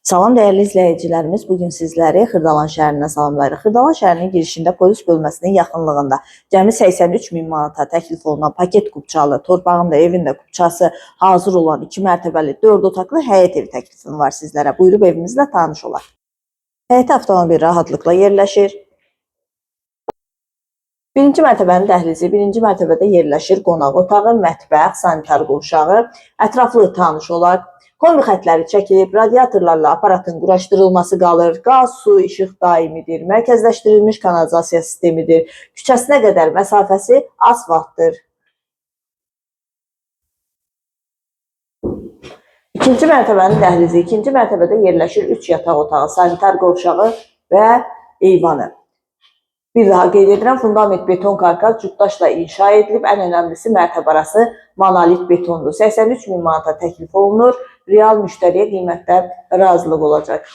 Salam dəyərli izləyicilərimiz, bugün sizləri Xırdalan şəhərinə salamlayırıq. Xırdalan şəhərinin girişində polis bölməsinin yaxınlığında cəmi 83 min manata təklif olunan paket qubçalı, torpağın da evin də qubçası hazır olan 2 mərtəbəli 4 otaqlı həyət evi təklifim var sizlərə. Buyurub evimizlə tanış olaq. Həyət avtomobil rahatlıqla yerləşir. Birinci mərtəbənin dəhlizi, birinci mərtəbədə yerləşir qonaq otağı, mətbəx, sanitar qovşağı, ətraflı tanış olaq. Kombi xətləri çəkilib, radiatorlarla aparatın quraşdırılması qalır, qaz, su, işıq daimidir, mərkəzləşdirilmiş kanalizasiya sistemidir, küçəsinə qədər məsafəsi asfaltdır. İkinci mərtəbənin dəhlizi, ikinci mərtəbədə yerləşir 3 yataq otağı, sanitar qovşağı və eyvanı. Bir daha qeyd edirəm, fundament beton karkas cütdaşla inşa edilib, ən önəmlisi mərtəbərası monolit betondur. 83 min manata təklif olunur, real müştəriyə qiymətdə razılıq olacaq.